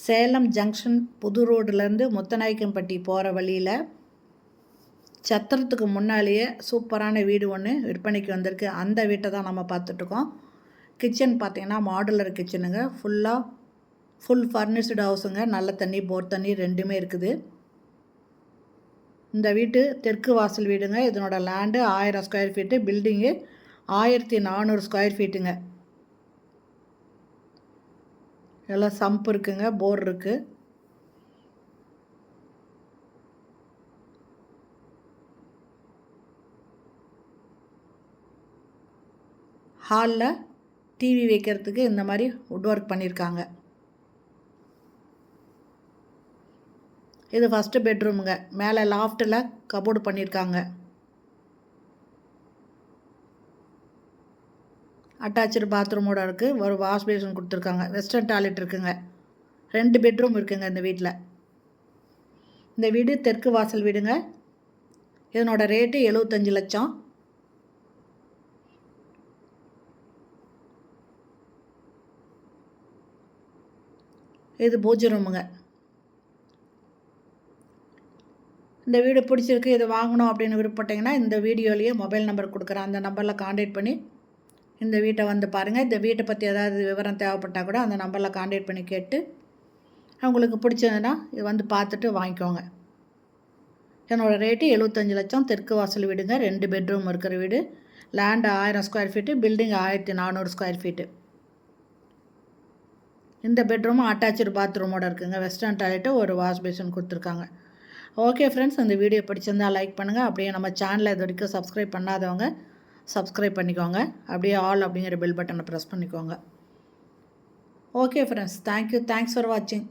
Salem junction புது ரோடுலேருந்து முத்தநாயக்கன்பட்டி போகிற வழியில் சத்திரத்துக்கு முன்னாலேயே சூப்பரான வீடு ஒன்று விற்பனைக்கு வந்திருக்கு. அந்த வீட்டை தான் நம்ம பார்த்துட்ருக்கோம். கிச்சன் பார்த்திங்கன்னா மாடுலர் கிச்சனுங்க. ஃபுல் ஃபர்னிஷ்டு ஹவுஸுங்க. நல்ல தண்ணி போர் தண்ணி ரெண்டுமே இருக்குது. இந்த வீட்டு தெற்கு வாசல் வீடுங்க. இதனோட land 1000 square feet, building 1400 square ஃபீட்டுங்க. எல்லாம் சம்ப் இருக்குங்க, போர் இருக்குது. ஹாலில் டிவி வைக்கிறதுக்கு இந்த மாதிரி வுட் ஒர்க் பண்ணியிருக்காங்க. இது ஃபஸ்ட்டு பெட்ரூமுங்க. மேலே லாஃப்ட்டில் கபோர்டு பண்ணியிருக்காங்க. அட்டாச்சு பாத்ரூமோட இருக்குது. ஒரு வாஷ் பேஷன் கொடுத்துருக்காங்க. வெஸ்டர்ன் டாய்லெட் இருக்குங்க. 2 பெட்ரூம் இருக்குங்க இந்த வீட்டில். இந்த வீடு தெற்கு வாசல் வீடுங்க. இதனோட ரேட்டு 75 லட்சம். இது பூஜை ரூமுங்க. இந்த வீடு பிடிச்சிருக்கு, இது வாங்கணும் அப்படின்னு விருப்பப்பட்டீங்கன்னா இந்த வீடியோலேயே மொபைல் நம்பர் கொடுக்குறேன். அந்த நம்பரில் காண்டாக்ட் பண்ணி இந்த வீட்டை வந்து பாருங்கள். இந்த வீட்டை பற்றி ஏதாவது விவரம் தேவைப்பட்டால் கூட அந்த நம்பரில் காண்டாக்ட் பண்ணி கேட்டு அவங்களுக்கு பிடிச்சதுன்னா இது வந்து பார்த்துட்டு வாங்கிக்கோங்க. என்னோடய ரேட்டு 75 லட்சம். தெற்கு வாசல் வீடுங்க. 2 பெட்ரூம் இருக்கிற வீடு. Land 1000 square feet, building 1400 square feet. இந்த பெட்ரூமும் அட்டாச்சு பாத்ரூமோட இருக்குங்க. வெஸ்டர்ன் டாய்லெட்டு, ஒரு வாஷ் பேஷன் கொடுத்துருக்காங்க. ஓகே ஃப்ரெண்ட்ஸ், இந்த வீடியோ பிடிச்சிருந்தால் லைக் பண்ணுங்கள். அப்படியே நம்ம சேனலை இது வரைக்கும் சப்ஸ்கிரைப் பண்ணாதவங்க சப்ஸ்கிரைப் பண்ணிக்கோங்க. அப்படியே ஆல் அப்படிங்கிற பெல் பட்டனை ப்ரெஸ் பண்ணிக்கோங்க. Okay friends, thank you. Thanks for வாட்சிங்.